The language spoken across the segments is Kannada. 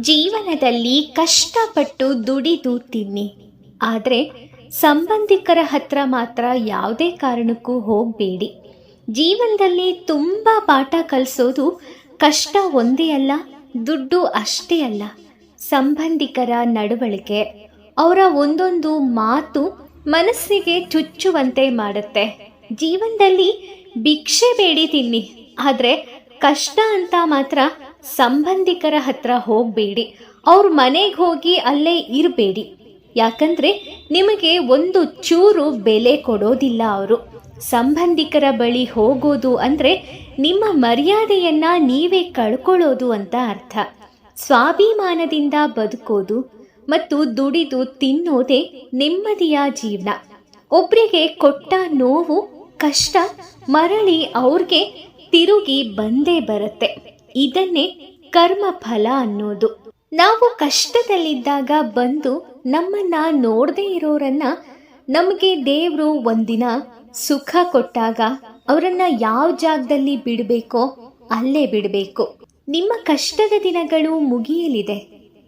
ಜೀವನದಲ್ಲಿ ಕಷ್ಟಪಟ್ಟು ದುಡಿದು ತಿನ್ನಿ, ಆದರೆ ಸಂಬಂಧಿಕರ ಹತ್ರ ಮಾತ್ರ ಯಾವುದೇ ಕಾರಣಕ್ಕೂ ಹೋಗಬೇಡಿ. ಜೀವನದಲ್ಲಿ ತುಂಬ ಪಾಠ ಕಲಿಸೋದು ಕಷ್ಟ ಒಂದೇ ಅಲ್ಲ, ದುಡ್ಡು ಅಷ್ಟೇ ಅಲ್ಲ, ಸಂಬಂಧಿಕರ ನಡವಳಿಕೆ, ಅವರ ಒಂದೊಂದು ಮಾತು ಮನಸ್ಸಿಗೆ ಚುಚ್ಚುವಂತೆ ಮಾಡುತ್ತೆ. ಜೀವನದಲ್ಲಿ ಭಿಕ್ಷೆ ಬೇಡಿ ತಿನ್ನಿ, ಆದರೆ ಕಷ್ಟ ಅಂತ ಮಾತ್ರ ಸಂಬಂಧಿಕರ ಹತ್ರ ಹೋಗಬೇಡಿ. ಅವ್ರ ಮನೆಗೆ ಹೋಗಿ ಅಲ್ಲೇ ಇರಬೇಡಿ. ಯಾಕಂದರೆ ನಿಮಗೆ ಒಂದು ಚೂರು ಬೆಲೆ ಕೊಡೋದಿಲ್ಲ ಅವರು. ಸಂಬಂಧಿಕರ ಬಳಿ ಹೋಗೋದು ಅಂದರೆ ನಿಮ್ಮ ಮರ್ಯಾದೆಯನ್ನು ನೀವೇ ಕಳ್ಕೊಳ್ಳೋದು ಅಂತ ಅರ್ಥ. ಸ್ವಾಭಿಮಾನದಿಂದ ಬದುಕೋದು ಮತ್ತು ದುಡಿದು ತಿನ್ನೋದೇ ನೆಮ್ಮದಿಯ ಜೀವನ. ಒಬ್ಬರಿಗೆ ಕೊಟ್ಟ ನೋವು ಕಷ್ಟ ಮರಳಿ ಅವ್ರಿಗೆ ತಿರುಗಿ ಬಂದೇ ಬರುತ್ತೆ. ಇದನ್ನೇ ಕರ್ಮ ಫಲ ಅನ್ನೋದು. ನಾವು ಕಷ್ಟದಲ್ಲಿದ್ದಾಗ ಬಂದು ನಮ್ಮನ್ನ ನೋಡದೇ ಇರೋರನ್ನ ನಮಗೆ ದೇವರು ಒಂದಿನ ಸುಖ ಕೊಟ್ಟಾಗ ಅವರನ್ನ ಯಾವ ಜಾಗದಲ್ಲಿ ಬಿಡಬೇಕೋ ಅಲ್ಲೇ ಬಿಡಬೇಕು. ನಿಮ್ಮ ಕಷ್ಟದ ದಿನಗಳು ಮುಗಿಯಲಿದೆ,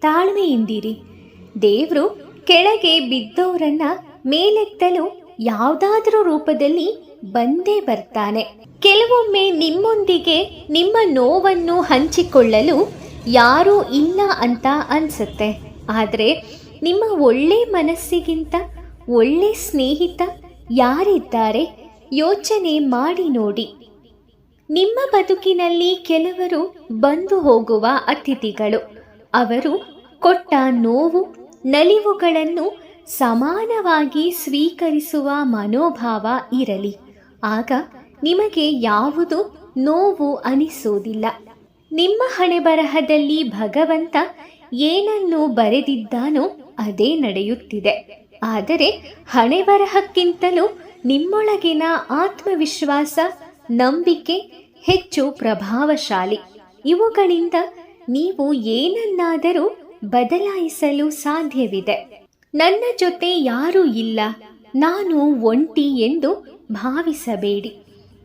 ತಾಳ್ಮೆಯಿಂದಿರಿ. ದೇವರು ಕೆಳಗೆ ಬಿದ್ದವರನ್ನ ಮೇಲೆತ್ತಲು ಯಾವುದಾದ್ರೂ ರೂಪದಲ್ಲಿ ಬಂದೇ ಬರ್ತಾನೆ. ಕೆಲವೊಮ್ಮೆ ನಿಮ್ಮೊಂದಿಗೆ ನಿಮ್ಮ ನೋವನ್ನು ಹಂಚಿಕೊಳ್ಳಲು ಯಾರೂ ಇಲ್ಲ ಅಂತ ಅನ್ಸುತ್ತೆ, ಆದರೆ ನಿಮ್ಮ ಒಳ್ಳೆ ಮನಸ್ಸಿಗಿಂತ ಒಳ್ಳೆ ಸ್ನೇಹಿತ ಯಾರಿದ್ದಾರೆ ಯೋಚನೆ ಮಾಡಿ ನೋಡಿ. ನಿಮ್ಮ ಬದುಕಿನಲ್ಲಿ ಕೆಲವರು ಬಂದು ಹೋಗುವ ಅತಿಥಿಗಳು. ಅವರು ಕೊಟ್ಟ ನೋವು ನಲಿವುಗಳನ್ನು ಸಮಾನವಾಗಿ ಸ್ವೀಕರಿಸುವ ಮನೋಭಾವ ಇರಲಿ. ಆಗ ನಿಮಗೆ ಯಾವುದು ನೋವು ಅನಿಸೋದಿಲ್ಲ. ನಿಮ್ಮ ಹಣೆಬರಹದಲ್ಲಿ ಭಗವಂತ ಏನನ್ನು ಬರೆದಿದ್ದಾನೋ ಅದೇ ನಡೆಯುತ್ತಿದೆ. ಆದರೆ ಹಣೆಬರಹಕ್ಕಿಂತಲೂ ನಿಮ್ಮೊಳಗಿನ ಆತ್ಮವಿಶ್ವಾಸ, ನಂಬಿಕೆ ಹೆಚ್ಚು ಪ್ರಭಾವಶಾಲಿ. ಇವುಗಳಿಂದ ನೀವು ಏನನ್ನಾದರೂ ಬದಲಾಯಿಸಲು ಸಾಧ್ಯವಿದೆ. ನನ್ನ ಜೊತೆ ಯಾರೂ ಇಲ್ಲ, ನಾನು ಒಂಟಿ ಎಂದು ಭಾವಿಸಬೇಡಿ.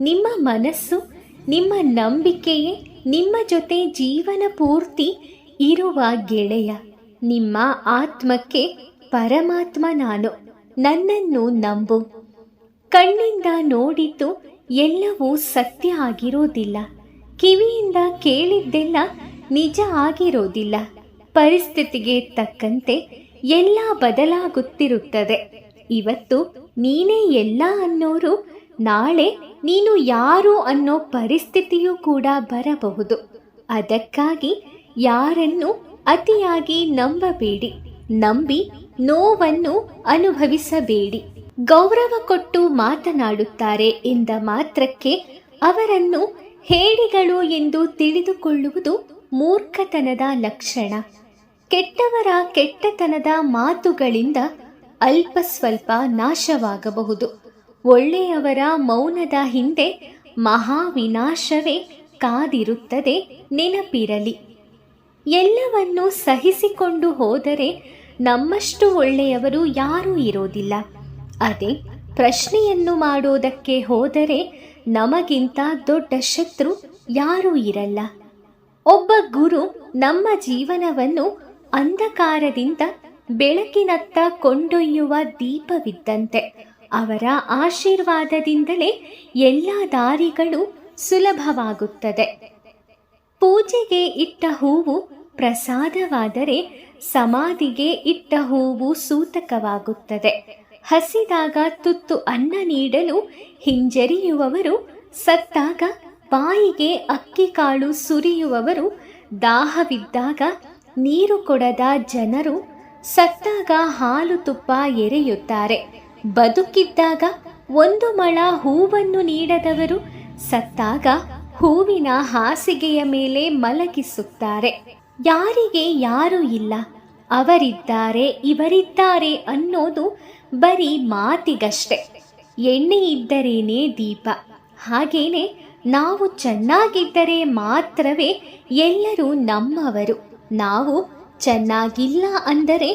ನಿಮ್ಮ ಮನಸ್ಸು, ನಿಮ್ಮ ನಂಬಿಕೆಯೇ ನಿಮ್ಮ ಜೊತೆ ಜೀವನ ಪೂರ್ತಿ ಇರುವ ಗೆಳೆಯ. ನಿಮ್ಮ ಆತ್ಮಕ್ಕೆ ಪರಮಾತ್ಮ ನಾನು, ನನ್ನನ್ನು ನಂಬು. ಕಣ್ಣಿಂದ ನೋಡಿದ್ದು ಎಲ್ಲವೂ ಸತ್ಯ ಆಗಿರೋದಿಲ್ಲ, ಕಿವಿಯಿಂದ ಕೇಳಿದ್ದೆಲ್ಲ ನಿಜ ಆಗಿರೋದಿಲ್ಲ. ಪರಿಸ್ಥಿತಿಗೆ ತಕ್ಕಂತೆ ಎಲ್ಲ ಬದಲಾಗುತ್ತಿರುತ್ತದೆ. ಇವತ್ತು ನೀನೇ ಎಲ್ಲ ಅನ್ನೋರು ನಾಳೆ ನೀನು ಯಾರು ಅನ್ನೋ ಪರಿಸ್ಥಿತಿಯೂ ಕೂಡ ಬರಬಹುದು. ಅದಕ್ಕಾಗಿ ಯಾರನ್ನು ಅತಿಯಾಗಿ ನಂಬಬೇಡಿ, ನಂಬಿ ನೋವನ್ನು ಅನುಭವಿಸಬೇಡಿ. ಗೌರವ ಕೊಟ್ಟು ಮಾತನಾಡುತ್ತಾರೆ ಎಂದ ಮಾತ್ರಕ್ಕೆ ಅವರನ್ನು ಹೇಡಿಗಳು ಎಂದು ತಿಳಿದುಕೊಳ್ಳುವುದು ಮೂರ್ಖತನದ ಲಕ್ಷಣ. ಕೆಟ್ಟವರ ಕೆಟ್ಟತನದ ಮಾತುಗಳಿಂದ ಅಲ್ಪ ಸ್ವಲ್ಪ ನಾಶವಾಗಬಹುದು. ಒಳ್ಳೆಯವರ ಮೌನದ ಹಿಂದೆ ಮಹಾವಿನಾಶವೇ ಕಾದಿರುತ್ತದೆ, ನೆನಪಿರಲಿ. ಎಲ್ಲವನ್ನೂ ಸಹಿಸಿಕೊಂಡು ಹೋದರೆ ನಮ್ಮಷ್ಟು ಒಳ್ಳೆಯವರು ಯಾರೂ ಇರೋದಿಲ್ಲ. ಅದೇ ಪ್ರಶ್ನೆಯನ್ನು ಮಾಡೋದಕ್ಕೆ ಹೋದರೆ ನಮಗಿಂತ ದೊಡ್ಡ ಶತ್ರು ಯಾರೂ ಇರಲ್ಲ. ಒಬ್ಬ ಗುರು ನಮ್ಮ ಜೀವನವನ್ನು ಅಂಧಕಾರದಿಂದ ಬೆಳಕಿನತ್ತ ಕೊಂಡೊಯ್ಯುವ ದೀಪವಿದ್ದಂತೆ. ಅವರ ಆಶೀರ್ವಾದದಿಂದಲೇ ಎಲ್ಲ ದಾರಿಗಳು ಸುಲಭವಾಗುತ್ತದೆ. ಪೂಜೆಗೆ ಇಟ್ಟ ಹೂವು ಪ್ರಸಾದವಾದರೆ ಸಮಾಧಿಗೆ ಇಟ್ಟ ಹೂವು ಸೂತಕವಾಗುತ್ತದೆ. ಹಸಿದಾಗ ತುತ್ತು ಅನ್ನ ನೀಡಲು ಹಿಂಜರಿಯುವವರು, ಸತ್ತಾಗ ಬಾಯಿಗೆ ಅಕ್ಕಿ ಕಾಳು ಸುರಿಯುವವರು, ದಾಹವಿದ್ದಾಗ ನೀರು ಕೊಡದ ಜನರು ಸತ್ತಾಗ ಹಾಲು ತುಪ್ಪ ಎರೆಯುತ್ತಾರೆ. ಬದುಕಿದ್ದಾಗ ಒಂದು ಮೊಳ ಹೂವನ್ನು ನೀಡದವರು ಸತ್ತಾಗ ಹೂವಿನ ಹಾಸಿಗೆಯ ಮೇಲೆ ಮಲಗಿಸುತ್ತಾರೆ. ಯಾರಿಗೆ ಯಾರೂ ಇಲ್ಲ, ಅವರಿದ್ದಾರೆ ಇವರಿದ್ದಾರೆ ಅನ್ನೋದು ಬರೀ ಮಾತಿಗಷ್ಟೆ. ಎಣ್ಣೆ ಇದ್ದರೇನೇ ದೀಪ. ಹಾಗೇನೆ ನಾವು ಚೆನ್ನಾಗಿದ್ದರೆ ಮಾತ್ರವೇ ಎಲ್ಲರೂ ನಮ್ಮವರು. ನಾವು ಚೆನ್ನಾಗಿಲ್ಲ ಅಂದರೆ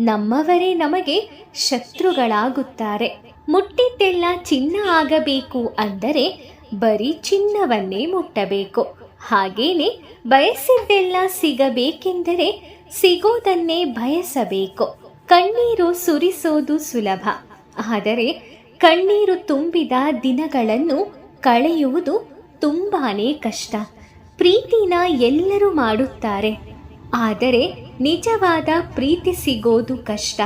ನಮ್ಮವರೇ ನಮಗೆ ಶತ್ರುಗಳಾಗುತ್ತಾರೆ. ಮುಟ್ಟಿದ್ದೆಲ್ಲ ಚಿನ್ನ ಆಗಬೇಕು ಅಂದರೆ ಬರೀ ಚಿನ್ನವನ್ನೇ ಮುಟ್ಟಬೇಕು. ಹಾಗೇನೆ ಬಯಸಿದ್ದೆಲ್ಲ ಸಿಗಬೇಕೆಂದರೆ ಸಿಗೋದನ್ನೇ ಬಯಸಬೇಕು. ಕಣ್ಣೀರು ಸುರಿಸೋದು ಸುಲಭ, ಆದರೆ ಕಣ್ಣೀರು ತುಂಬಿದ ದಿನಗಳನ್ನು ಕಳೆಯುವುದು ತುಂಬಾನೇ ಕಷ್ಟ. ಪ್ರೀತಿನ ಎಲ್ಲರೂ ಮಾಡುತ್ತಾರೆ, ಆದರೆ ನಿಜವಾದ ಪ್ರೀತಿ ಸಿಗೋದು ಕಷ್ಟ.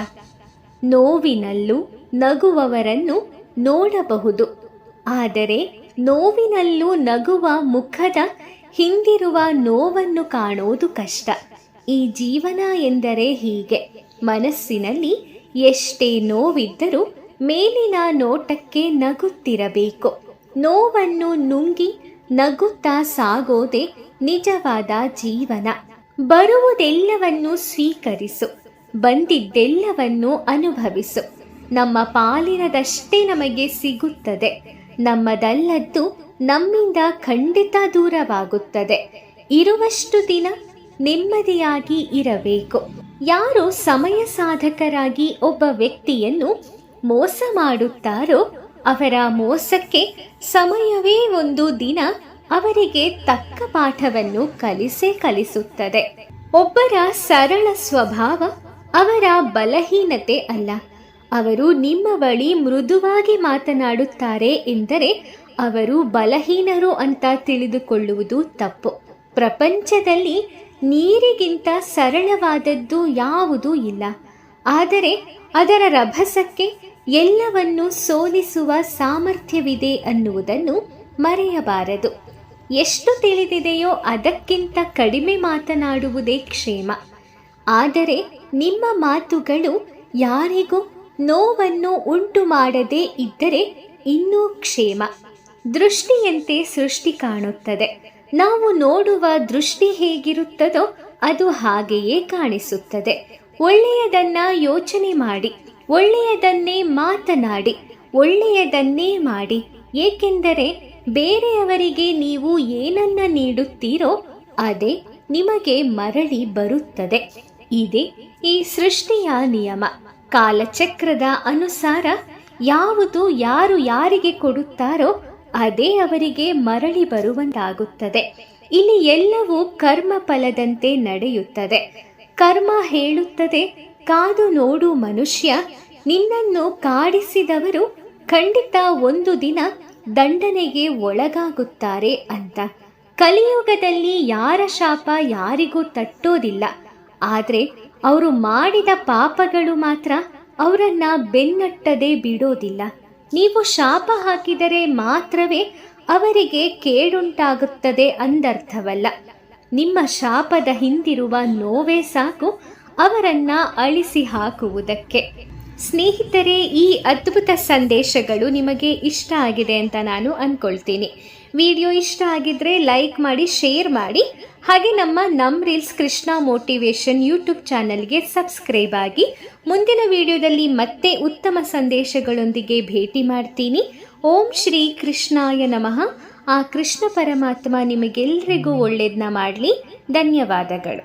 ನೋವಿನಲ್ಲೂ ನಗುವವರನ್ನು ನೋಡಬಹುದು, ಆದರೆ ನೋವಿನಲ್ಲೂ ನಗುವ ಮುಖದ ಹಿಂದಿರುವ ನೋವನ್ನು ಕಾಣೋದು ಕಷ್ಟ. ಈ ಜೀವನ ಎಂದರೆ ಹೀಗೆ. ಮನಸ್ಸಿನಲ್ಲಿ ಎಷ್ಟೇ ನೋವಿದ್ದರೂ ಮೇಲಿನ ನೋಟಕ್ಕೆ ನಗುತ್ತಿರಬೇಕು. ನೋವನ್ನು ನುಂಗಿ ನಗುತ್ತಾ ಸಾಗೋದೇ ನಿಜವಾದ ಜೀವನ. ಬರುವುದೆಲ್ಲವನ್ನು ಸ್ವೀಕರಿಸು, ಬಂದಿದ್ದೆಲ್ಲವನ್ನು ಅನುಭವಿಸು. ನಮ್ಮ ಪಾಲಿನದಷ್ಟೇ ನಮಗೆ ಸಿಗುತ್ತದೆ, ನಮ್ಮದಲ್ಲದ್ದು ನಮ್ಮಿಂದ ಖಂಡಿತ ದೂರವಾಗುತ್ತದೆ. ಇರುವಷ್ಟು ದಿನ ನೆಮ್ಮದಿಯಾಗಿ ಇರಬೇಕು. ಯಾರು ಸಮಯ ಸಾಧಕರಾಗಿ ಒಬ್ಬ ವ್ಯಕ್ತಿಯನ್ನು ಮೋಸ ಮಾಡುತ್ತಾರೋ ಅವರ ಮೋಸಕ್ಕೆ ಸಮಯವೇ ಒಂದು ದಿನ ಅವರಿಗೆ ತಕ್ಕ ಪಾಠವನ್ನು ಕಲಿಸುತ್ತದೆ. ಒಬ್ಬರ ಸರಳ ಸ್ವಭಾವ ಅವರ ಬಲಹೀನತೆ ಅಲ್ಲ. ಅವರು ನಿಮ್ಮ ಬಳಿ ಮೃದುವಾಗಿ ಮಾತನಾಡುತ್ತಾರೆ ಎಂದರೆ ಅವರು ಬಲಹೀನರು ಅಂತ ತಿಳಿದುಕೊಳ್ಳುವುದು ತಪ್ಪು. ಪ್ರಪಂಚದಲ್ಲಿ ನೀರಿಗಿಂತ ಸರಳವಾದದ್ದು ಯಾವುದೂ ಇಲ್ಲ, ಆದರೆ ಅದರ ರಭಸಕ್ಕೆ ಎಲ್ಲವನ್ನೂ ಸೋಲಿಸುವ ಸಾಮರ್ಥ್ಯವಿದೆ ಅನ್ನುವುದನ್ನು ಮರೆಯಬಾರದು. ಎಷ್ಟು ತಿಳಿದಿದೆಯೋ ಅದಕ್ಕಿಂತ ಕಡಿಮೆ ಮಾತನಾಡುವುದೇ ಕ್ಷೇಮ. ಆದರೆ ನಿಮ್ಮ ಮಾತುಗಳು ಯಾರಿಗೂ ನೋವನ್ನು ಉಂಟು ಮಾಡದೇ ಇದ್ದರೆ ಇನ್ನೂ ಕ್ಷೇಮ. ದೃಷ್ಟಿಯಂತೆ ಸೃಷ್ಟಿ ಕಾಣುತ್ತದೆ. ನಾವು ನೋಡುವ ದೃಷ್ಟಿ ಹೇಗಿರುತ್ತದೋ ಅದು ಹಾಗೆಯೇ ಕಾಣಿಸುತ್ತದೆ. ಒಳ್ಳೆಯದನ್ನ ಯೋಚನೆ ಮಾಡಿ, ಒಳ್ಳೆಯದನ್ನೇ ಮಾತನಾಡಿ, ಒಳ್ಳೆಯದನ್ನೇ ಮಾಡಿ. ಏಕೆಂದರೆ ಬೇರೆಯವರಿಗೆ ನೀವು ಏನನ್ನ ನೀಡುತ್ತೀರೋ ಅದೇ ನಿಮಗೆ ಮರಳಿ ಬರುತ್ತದೆ. ಇದೇ ಈ ಸೃಷ್ಟಿಯ ನಿಯಮ. ಕಾಲಚಕ್ರದ ಅನುಸಾರ ಯಾವುದು ಯಾರು ಯಾರಿಗೆ ಕೊಡುತ್ತಾರೋ ಅದೇ ಅವರಿಗೆ ಮರಳಿ ಬರುವಂತಾಗುತ್ತದೆ. ಇಲ್ಲಿ ಎಲ್ಲವೂ ಕರ್ಮ ಫಲದಂತೆ ನಡೆಯುತ್ತದೆ. ಕರ್ಮ ಹೇಳುತ್ತದೆ, ಕಾದು ನೋಡು ಮನುಷ್ಯ, ನಿನ್ನನ್ನು ಕಾಡಿಸಿದವರು ಖಂಡಿತ ಒಂದು ದಿನ ದಂಡನೆಗೆ ಒಳಗಾಗುತ್ತಾರೆ ಅಂತ. ಕಲಿಯುಗದಲ್ಲಿ ಯಾರ ಶಾಪ ಯಾರಿಗೂ ತಟ್ಟೋದಿಲ್ಲ, ಆದರೆ ಅವರು ಮಾಡಿದ ಪಾಪಗಳು ಮಾತ್ರ ಅವರನ್ನ ಬೆನ್ನಟ್ಟದೆ ಬಿಡೋದಿಲ್ಲ. ನೀವು ಶಾಪ ಹಾಕಿದರೆ ಮಾತ್ರವೇ ಅವರಿಗೆ ಕೇಡುಂಟಾಗುತ್ತದೆ ಅಂದರ್ಥವಲ್ಲ. ನಿಮ್ಮ ಶಾಪದ ಹಿಂದಿರುವ ನೋವೇ ಸಾಕು ಅವರನ್ನ ಅಳಿಸಿ ಹಾಕುವುದಕ್ಕೆ. ಸ್ನೇಹಿತರೆ, ಈ ಅದ್ಭುತ ಸಂದೇಶಗಳು ನಿಮಗೆ ಇಷ್ಟ ಆಗಿದೆ ಅಂತ ನಾನು ಅಂದ್ಕೊಳ್ತೀನಿ. ವಿಡಿಯೋ ಇಷ್ಟ ಆಗಿದ್ರೆ ಲೈಕ್ ಮಾಡಿ, ಶೇರ್ ಮಾಡಿ. ಹಾಗೆ ನಮ್ಮ ರೀಲ್ಸ್ ಕೃಷ್ಣ ಮೋಟಿವೇಶನ್ ಯೂಟ್ಯೂಬ್ ಚಾನಲ್ಗೆ ಸಬ್ಸ್ಕ್ರೈಬ್ ಆಗಿ. ಮುಂದಿನ ವಿಡಿಯೋದಲ್ಲಿ ಮತ್ತೆ ಉತ್ತಮ ಸಂದೇಶಗಳೊಂದಿಗೆ ಭೇಟಿ ಮಾಡ್ತೀನಿ. ಓಂ ಶ್ರೀ ಕೃಷ್ಣಾಯ ನಮಃ. ಆ ಕೃಷ್ಣ ಪರಮಾತ್ಮ ನಿಮಗೆಲ್ಲರಿಗೂ ಒಳ್ಳೆಯದನ್ನ ಮಾಡಲಿ. ಧನ್ಯವಾದಗಳು.